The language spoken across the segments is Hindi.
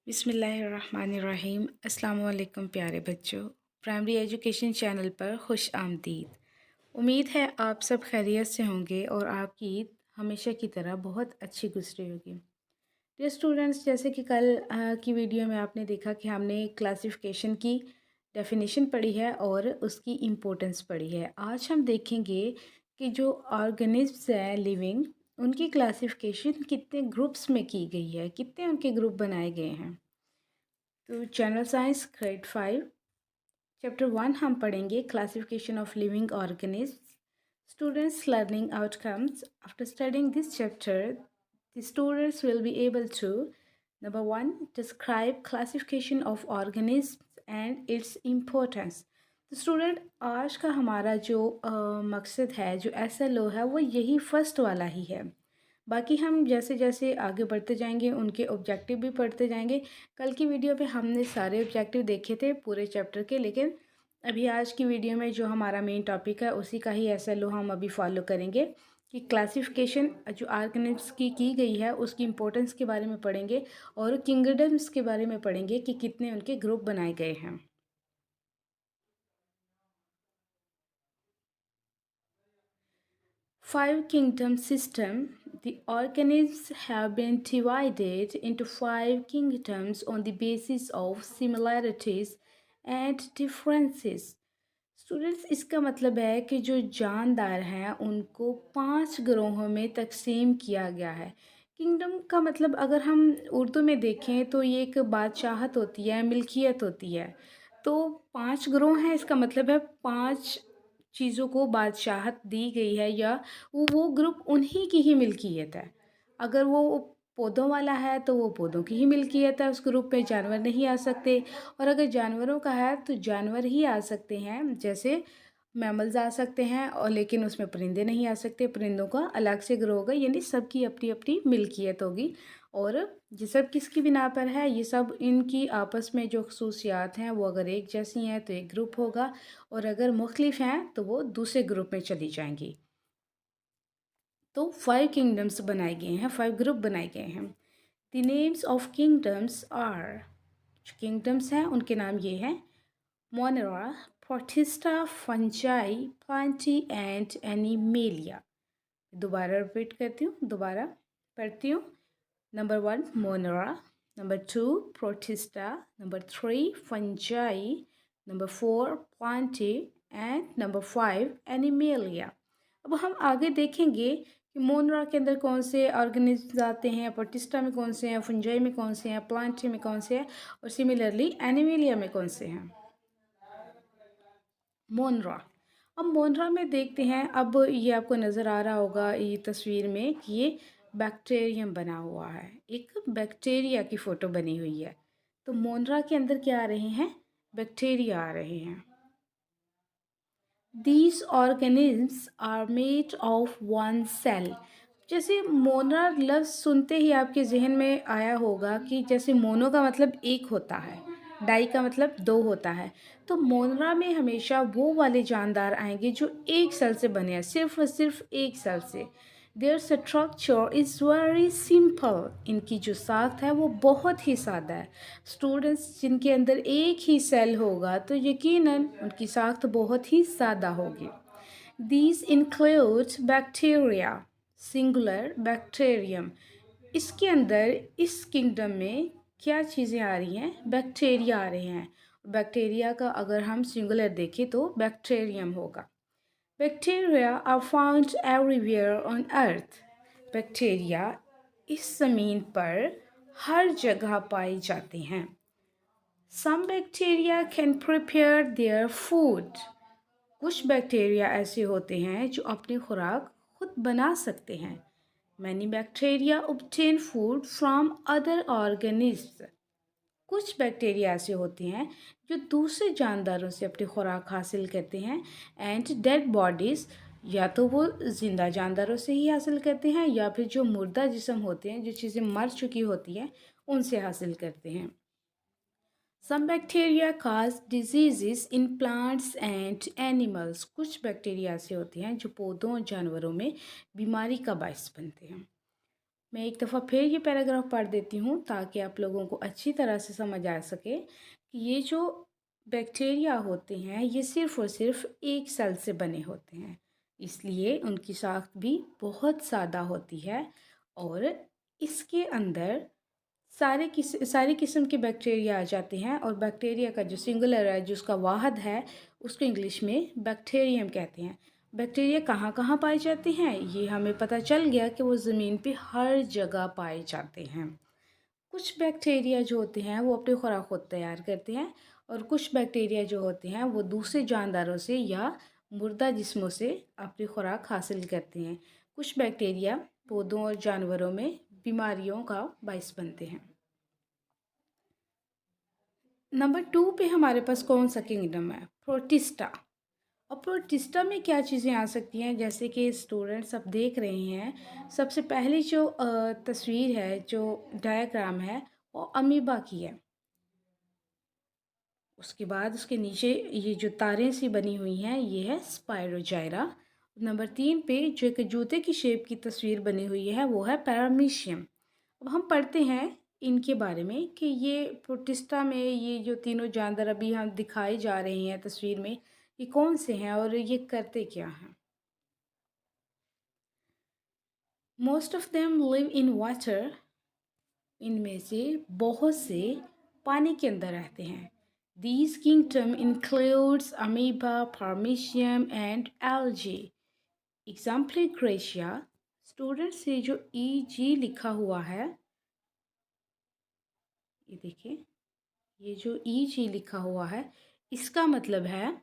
बिस्मिल्लाहिर्रहमानिर्रहीम। अस्सलाम वालेकुम प्यारे बच्चों, प्राइमरी एजुकेशन चैनल पर खुश आमदीद। उम्मीद है आप सब खैरियत से होंगे और आपकी ईद हमेशा की तरह बहुत अच्छी गुजरी होगी। डियर स्टूडेंट्स, जैसे कि कल की वीडियो में आपने देखा कि हमने क्लासिफिकेशन की डेफिनेशन पढ़ी है और उसकी इम्पोर्टेंस पढ़ी है। आज हम देखेंगे कि जो ऑर्गेनिज्म्स हैं लिविंग, उनकी क्लासिफिकेशन कितने ग्रुप्स में की गई है, कितने उनके ग्रुप बनाए गए हैं। तो जनरल साइंस ग्रेड 5 चैप्टर 1 हम पढ़ेंगे classification of living organisms. Students learning outcomes after studying this chapter, the students will be able to number 1 describe classification of organisms and its importance। तो स्टूडेंट, आज का हमारा जो मकसद है, जो SLO है, वो यही फर्स्ट वाला ही है। बाकी हम जैसे जैसे आगे बढ़ते जाएंगे उनके ऑब्जेक्टिव भी पढ़ते जाएंगे। कल की वीडियो पे हमने सारे ऑब्जेक्टिव देखे थे पूरे चैप्टर के, लेकिन अभी आज की वीडियो में जो हमारा मेन टॉपिक है उसी का ही SLO हम अभी फॉलो करेंगे कि क्लासिफिकेशन जो ऑर्गेनिज्म्स की गई है उसकी इम्पोर्टेंस के बारे में पढ़ेंगे और किंगडम्स के बारे में पढ़ेंगे कि कितने उनके ग्रुप बनाए गए हैं। Five kingdom system. The organisms have been divided into five kingdoms on the basis of similarities and differences। Students, इसका मतलब है कि जो जानदार हैं उनको 5 ग्रोहों में तकसीम किया गया है। किंगडम का मतलब अगर हम उर्दू में देखें तो ये एक बादशाहत होती है, मिल्कियत होती है। तो 5 ग्रोह हैं, इसका मतलब है 5 चीज़ों को बादशाहत दी गई है या वो ग्रुप उन्हीं की ही मिल्कियत है। अगर वो पौधों वाला है तो वो पौधों की ही मिल्कियत है, उस ग्रुप में जानवर नहीं आ सकते। और अगर जानवरों का है तो जानवर ही आ सकते हैं, जैसे मैमल्स आ सकते हैं, और लेकिन उसमें परिंदे नहीं आ सकते, परिंदों का अलग से ग्रोह होगा, यानी सबकी अपनी अपनी मिल्कियत होगी। और ये सब किसकी बिना पर है, ये सब इनकी आपस में जो खसूसियात हैं वो अगर एक जैसी हैं तो एक ग्रुप होगा, और अगर मुख्तलिफ हैं तो वो दूसरे ग्रुप में चली जाएंगी। तो 5 किंगडम्स बनाए गए हैं, 5 ग्रुप बनाए गए हैं। The names of kingdoms are, जो किंगडम्स हैं उनके नाम ये हैं: Monera, Protista, Fungi, Plantae and Animalia. दोबारा रिपीट करती हूँ, दोबारा पढ़ती हूँ। Number 1 Monera, number 2 Protista, number 3 Fungi, number 4 Plantae and number 5 Animalia. अब हम आगे देखेंगे कि मोनरा के अंदर कौन से ऑर्गेनिज्म आते हैं, प्रोटिस्टा में कौन से हैं, फंजाई में कौन से हैं, प्लांटी में कौन से हैं, और सिमिलरली एनिमेलिया में कौन से हैं। मोनरा, अब मोनरा में देखते हैं। अब ये आपको नज़र आ रहा होगा ये तस्वीर में कि ये बैक्टीरियम बना हुआ है, एक बैक्टीरिया की फ़ोटो बनी हुई है। तो मोनरा के अंदर क्या आ रहे हैं, बैक्टीरिया आ रहे हैं। These organisms are made of one cell। जैसे मोनरा लफ्ज़ सुनते ही आपके जहन में आया होगा कि जैसे मोनो का मतलब एक होता है, डाई का मतलब 2 होता है। तो मोनरा में हमेशा वो वाले जानदार आएंगे जो एक सेल से बने हैं, सिर्फ और सिर्फ एक सेल से। There structure is very simple. इनकी जो साख्त है वो बहुत ही सादा है। स्टूडेंट्स जिनके अंदर एक ही सेल होगा तो यकीनन उनकी साख्त बहुत ही सादा होगी। These include bacteria, singular bacterium. इसके अंदर इस किंगडम में क्या चीज़ें आ रही हैं, बैक्टीरिया आ रहे हैं। बैक्टीरिया का अगर हम सिंगुलर देखें तो बैक्टीरियम होगा। Bacteria are found everywhere on earth. Bacteria इस ज़मीन पर हर जगह पाए जाते हैं। Some bacteria can prepare their food. कुछ बैक्टीरिया ऐसे होते हैं जो अपनी खुराक खुद बना सकते हैं। Many bacteria obtain food from other organism. कुछ बैक्टीरिया ऐसे होते हैं जो दूसरे जानदारों से अपनी खुराक हासिल करते हैं। एंड डेड बॉडीज़, या तो वो ज़िंदा जानदारों से ही हासिल करते हैं या फिर जो मुर्दा जिस्म होते हैं, जो चीज़ें मर चुकी होती हैं, उनसे हासिल करते हैं। Some bacteria cause diseases in plants and animals. कुछ बैक्टीरिया ऐसे होते हैं जो पौधों और जानवरों में बीमारी का बायस बनते हैं। मैं एक दफ़ा फिर ये पैराग्राफ पढ़ देती हूँ ताकि आप लोगों को अच्छी तरह से समझ आ सके कि ये जो बैक्टीरिया होते हैं ये सिर्फ़ और सिर्फ एक सेल से बने होते हैं, इसलिए उनकी साख्त भी बहुत सादा होती है और इसके अंदर सारी किस्म के बैक्टीरिया आ जाते हैं और बैक्टीरिया का जो सिंगुलर है, जो उसका वाहद है, उसको इंग्लिश में बैक्टीरियम कहते हैं। बैक्टीरिया कहाँ कहाँ पाए जाते हैं ये हमें पता चल गया कि वो ज़मीन पे हर जगह पाए जाते हैं। कुछ बैक्टीरिया जो होते हैं वो अपनी खुराक खुद तैयार करते हैं और कुछ बैक्टीरिया जो होते हैं वो दूसरे जानदारों से या मुर्दा जिस्मों से अपनी खुराक हासिल करते हैं। कुछ बैक्टीरिया पौधों और जानवरों में बीमारियों का बायस बनते हैं। नंबर 2 पे हमारे पास कौन सा किंगडम है? प्रोटिस्टा। और प्रोटिस्टा में क्या चीज़ें आ सकती हैं, जैसे कि स्टूडेंट्स अब देख रहे हैं, सबसे पहली जो तस्वीर है, जो डायग्राम है, वो अमीबा की है। उसके बाद उसके नीचे ये जो तारें सी बनी हुई हैं ये है स्पायरोजाइरा। नंबर 3 पे जो एक जूते की शेप की तस्वीर बनी हुई है वो है पैरामीशियम। अब हम पढ़ते हैं इनके बारे में कि ये प्रोटिस्टा में ये जो तीनों जानवर अभी हम दिखाए जा रहे हैं तस्वीर में, ये कौन से हैं और ये करते क्या हैं। Most of them live in water. इनमें से बहुत से पानी के अंदर रहते हैं। These kingdom includes amoeba, paramecium and algae. Example Gracia. Student से जो EG लिखा हुआ है, ये देखिए, ये जो EG लिखा हुआ है इसका मतलब है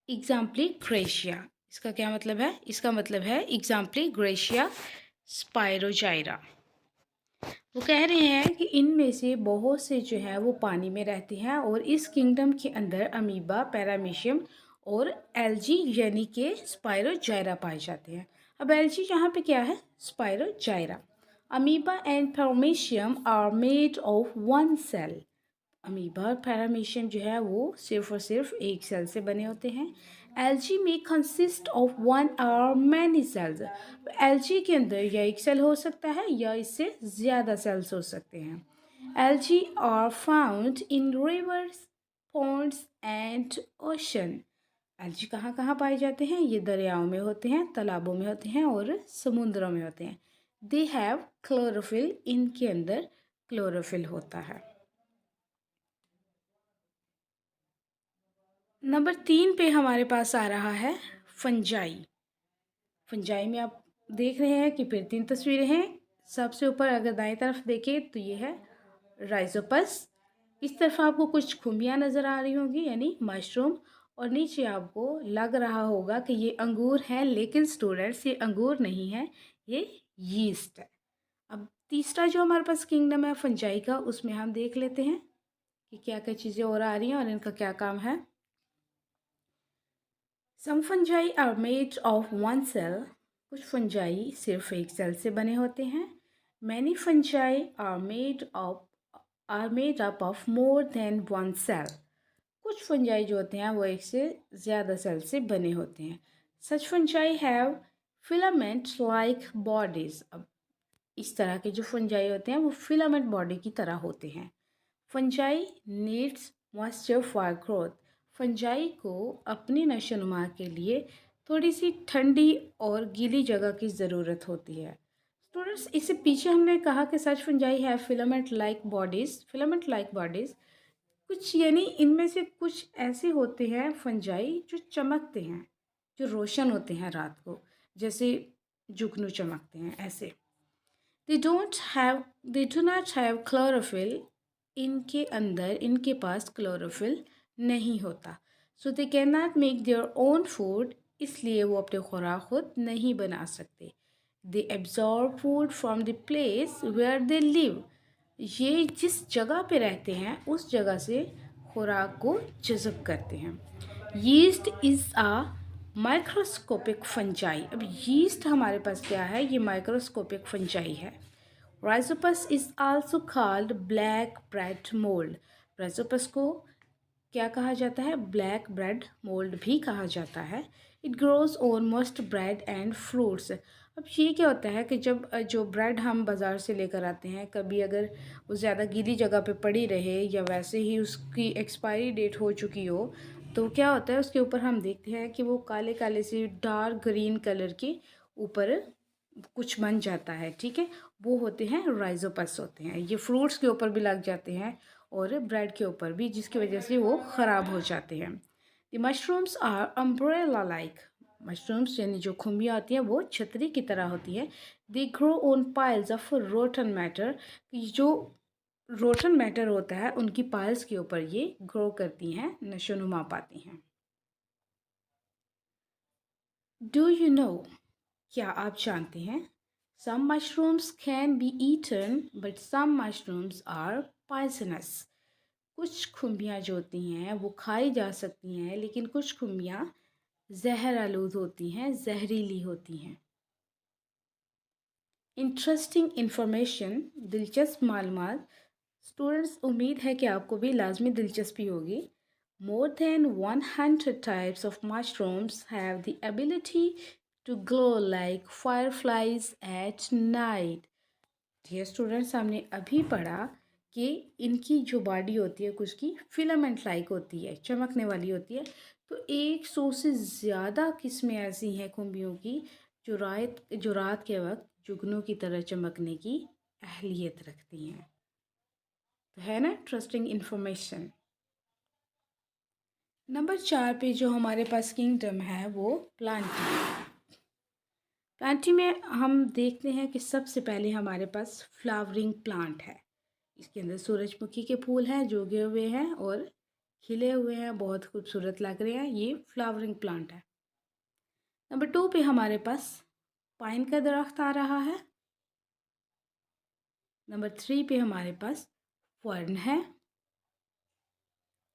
एग्जाम्पली ग्रेशिया। इसका क्या मतलब है? इसका मतलब है एग्जाम्पली ग्रेशिया स्पायरोजाइरा। वो कह रहे हैं कि इनमें से बहुत से जो है वो पानी में रहते हैं और इस किंगडम के अंदर अमीबा, पैरामीशियम और एल्जी यानी कि स्पायरोजाइरा पाए जाते हैं। अब एल्जी यहाँ पे क्या है? Spirogyra. Amoeba and paramecium are made of one cell. Amoeba और पैरामीशियम जो है वो सिर्फ और सिर्फ एक सेल से बने होते हैं। एल्गी में कंसिस्ट ऑफ वन और मैनी सेल्स। एल्गी के अंदर या एक सेल हो सकता है या इससे ज़्यादा सेल्स हो सकते हैं। Algae are found in rivers, ponds and ocean. Algae कहाँ कहाँ पाए जाते हैं? ये दरियाओं में होते हैं, तालाबों में होते हैं और समुद्रों में होते हैं। They have chlorophyll. इनके अंदर क्लोरोफिल होता है। नंबर 3 पे हमारे पास आ रहा है फंजाई। फंजाई में आप देख रहे हैं कि फिर 3 तस्वीरें हैं। सबसे ऊपर अगर दाएं तरफ देखें तो ये है राइजोपस। इस तरफ आपको कुछ खुमियाँ नज़र आ रही होंगी यानी मशरूम, और नीचे आपको लग रहा होगा कि ये अंगूर हैं, लेकिन स्टूडेंट्स ये अंगूर नहीं है, ये यीस्ट है। अब तीसरा जो हमारे पास किंगडम है फंजाई का, उसमें हम देख लेते हैं कि क्या क्या चीज़ें और आ रही हैं और इनका क्या काम है। Some fungi are made of one cell. कुछ फंजाई सिर्फ एक सेल से बने होते हैं। Many fungi are made up of more than one cell. कुछ फंजाई जो होते हैं वो एक से ज़्यादा सेल से बने होते हैं। Such fungi have filament like bodies. अब इस तरह के जो फंजाई होते हैं वो फिलामेंट बॉडी की तरह होते हैं। Fungi needs moisture for growth. Fungi को अपनी नशोनुमा के लिए थोड़ी सी ठंडी और गीली जगह की ज़रूरत होती है। स्टूडेंट्स, इससे पीछे हमने कहा कि सच फंजाई है filament like bodies. Filament like bodies कुछ यानी इनमें से कुछ ऐसे होते हैं फंजाई जो चमकते हैं, जो रोशन होते हैं रात को, जैसे जुगनू चमकते हैं ऐसे। They do not have chlorophyll. इनके अंदर इनके पास क्लोरोफिल नहीं होता। So they cannot make their own food. इसलिए वो अपने खुराक खुद नहीं बना सकते। They absorb food from the place where they live. ये जिस जगह पे रहते हैं उस जगह से खुराक को जज़ब करते हैं। Yeast is a microscopic fungi. अब यीस्ट हमारे पास क्या है? ये माइक्रोस्कोपिक फंजाई है। Rhizopus is also called black bread mould. Rhizopus को क्या कहा जाता है? ब्लैक ब्रेड मोल्ड भी कहा जाता है। It grows on most bread and fruits. अब ये क्या होता है कि जब जो ब्रेड हम बाज़ार से लेकर आते हैं, कभी अगर वो ज़्यादा गीली जगह पे पड़ी रहे या वैसे ही उसकी एक्सपायरी डेट हो चुकी हो, तो क्या होता है उसके ऊपर हम देखते हैं कि वो काले काले से डार्क ग्रीन कलर के ऊपर कुछ बन जाता है, ठीक है। वो होते हैं राइजोपस होते हैं। ये फ्रूट्स के ऊपर भी लग जाते हैं और ब्रेड के ऊपर भी, जिसकी वजह से वो ख़राब हो जाते हैं। The mushrooms are umbrella like. Mushrooms यानी जो खुम्बियाँ होती हैं वो छतरी की तरह होती है। They grow on piles of rotten matter. जो रोटन मैटर होता है उनकी पाइल्स के ऊपर ये ग्रो करती हैं, नशोनुमा पाती हैं। डू यू नो, क्या आप जानते हैं? Some mushrooms can be eaten but some mushrooms are poisonous. कुछ खुम्बियाँ जो होती हैं वो खाई जा सकती हैं, लेकिन कुछ खुम्बियाँ जहर आलूद होती हैं, जहरीली होती हैं। इंटरेस्टिंग इन्फॉर्मेशन, दिलचस्प मालूमात। स्टूडेंट्स, उम्मीद है कि आपको भी लाजमी दिलचस्पी होगी। More than 100 types of mushrooms have the ability to glow like fireflies at night. Dear students, हमने अभी पढ़ा कि इनकी जो बॉडी होती है कुछ की फिलामेंट लाइक होती है, चमकने वाली होती है। तो 100 से ज़्यादा किस्में ऐसी हैं खुम्बियों की जो रात के वक्त जुगनू की तरह चमकने की अहलियत रखती हैं। तो है ना इंटरेस्टिंग इन्फॉर्मेशन। नंबर 4 पे जो हमारे पास किंगडम है वो प्लांटी। प्लांटी में हम देखते हैं कि सबसे पहले हमारे पास फ्लावरिंग प्लांट है। इसके अंदर सूरजमुखी के फूल हैं जो उगे हुए हैं और खिले हुए हैं, बहुत खूबसूरत लग रहे हैं। ये फ्लावरिंग प्लांट है। नंबर 2 पे हमारे पास पाइन का दरख्त आ रहा है। नंबर 3 पे हमारे पास फर्न है।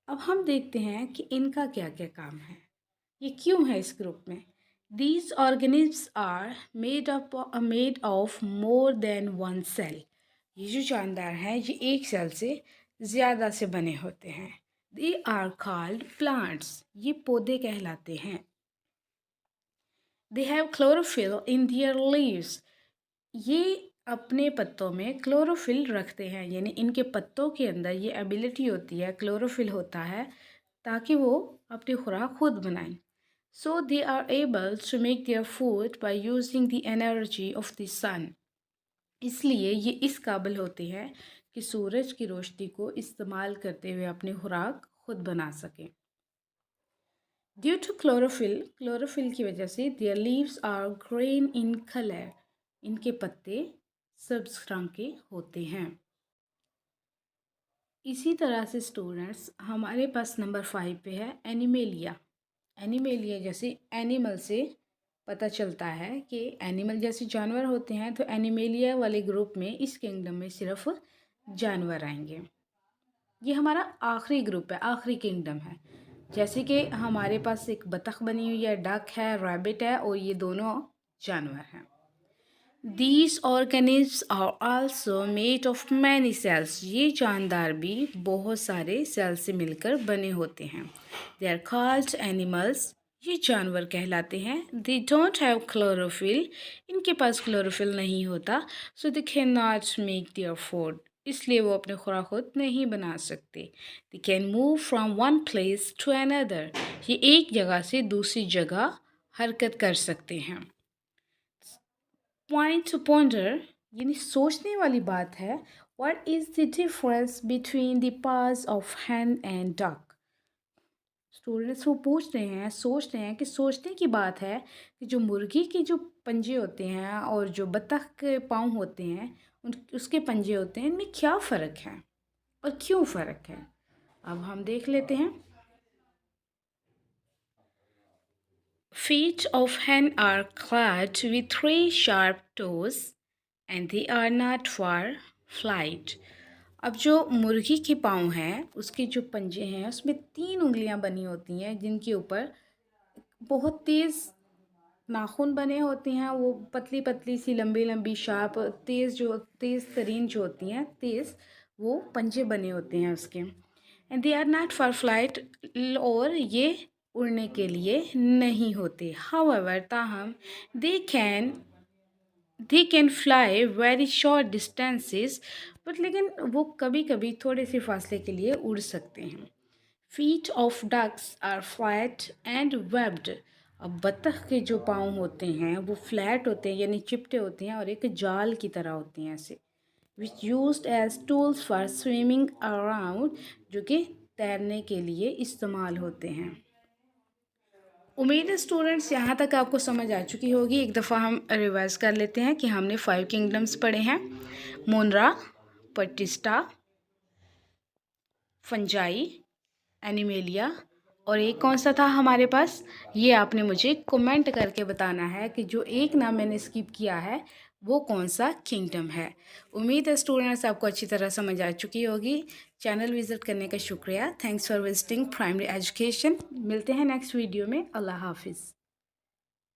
अब हम देखते हैं कि इनका क्या क्या काम है, ये क्यों है इस ग्रुप में। These organisms are made of more than one cell. ये जो जानदार हैं ये एक सेल से ज़्यादा से बने होते हैं। दे आर कॉल्ड प्लांट्स, ये पौधे कहलाते हैं। They have chlorophyll in their leaves. ये अपने पत्तों में क्लोरोफिल रखते हैं, यानी इनके पत्तों के अंदर ये एबिलिटी होती है, क्लोरोफिल होता है, ताकि वो अपनी खुराक खुद बनाएं। So they are able to make their food by using the energy of the sun. इसलिए ये इस काबिल होते हैं कि सूरज की रोशनी को इस्तेमाल करते हुए अपनी खुराक खुद बना सकें। ड्यू टू क्लोरोफिल की वजह से their leaves are green in colour. इनके पत्ते सब्ज रंग के होते हैं। इसी तरह से स्टूडेंट्स हमारे पास नंबर 5 पे है एनिमेलिया। एनिमेलिया जैसे एनिमल से पता चलता है कि एनिमल जैसे जानवर होते हैं, तो एनिमेलिया वाले ग्रुप में इस किंगडम में सिर्फ जानवर आएंगे। ये हमारा आखिरी ग्रुप है, आखिरी किंगडम है। जैसे कि हमारे पास एक बतख बनी हुई है, डक है, रैबिट है, और ये दोनों जानवर हैं। These organisms are also made of many cells. ये जानदार भी बहुत सारे सेल से मिलकर बने होते हैं। They are called animals. ये जानवर कहलाते हैं। They don't have chlorophyll. इनके पास क्लोरोफिल नहीं होता, so they cannot make their food. इसलिए वो अपने खुराक खुद नहीं बना सकते। They can move from one place to another. ये एक जगह से दूसरी जगह हरकत कर सकते हैं। पॉइंट टू पॉन्डर यानी सोचने वाली बात है। What is the difference between the parts of Hahn and duck. Students वो पूछ रहे हैं, सोच रहे हैं कि सोचने की बात है कि जो मुर्गी के जो पंजे होते हैं और जो बतख के पाँव होते हैं उसके पंजे होते हैं, इनमें क्या फ़र्क है और क्यों फ़र्क है, अब हम देख लेते हैं। Feet of hen are clad with 3 sharp toes and they are not for flight. अब जो मुर्गी के पाँव हैं उसके जो पंजे हैं उसमें 3 उंगलियां बनी होती हैं, जिनके ऊपर बहुत तेज़ नाखून बने होते हैं। वो पतली पतली सी लंबी लंबी शार्प तेज़ तरीन जो होती हैं, तेज़ वो पंजे बने होते हैं उसके। And they are not for flight, और ये उड़ने के लिए नहीं होते। हाउएवर ताहम they can they can fly very short distances, but लेकिन वो कभी कभी थोड़े से फासले के लिए उड़ सकते हैं। Feet of ducks are flat and webbed. अब बत्तख के जो पाँव होते हैं वो फ्लैट होते हैं यानी चिपटे होते हैं और एक जाल की तरह होते हैं ऐसे, which used as tools for swimming around, जो कि तैरने के लिए इस्तेमाल होते हैं। उम्मीद है स्टूडेंट्स यहाँ तक आपको समझ आ चुकी होगी। एक दफ़ा हम रिवाइज कर लेते हैं कि हमने 5 किंगडम्स पढ़े हैं, मोनरा, पटिस्टा, फंजाई, एनिमेलिया, और एक कौन सा था हमारे पास, ये आपने मुझे कमेंट करके बताना है कि जो एक नाम मैंने स्किप किया है वो कौन सा किंगडम है। उम्मीद है स्टूडेंट्स आपको अच्छी तरह समझ आ चुकी होगी। चैनल विज़िट करने का शुक्रिया। Thanks for visiting primary education. मिलते हैं नेक्स्ट वीडियो में। अल्लाह हाफिज़।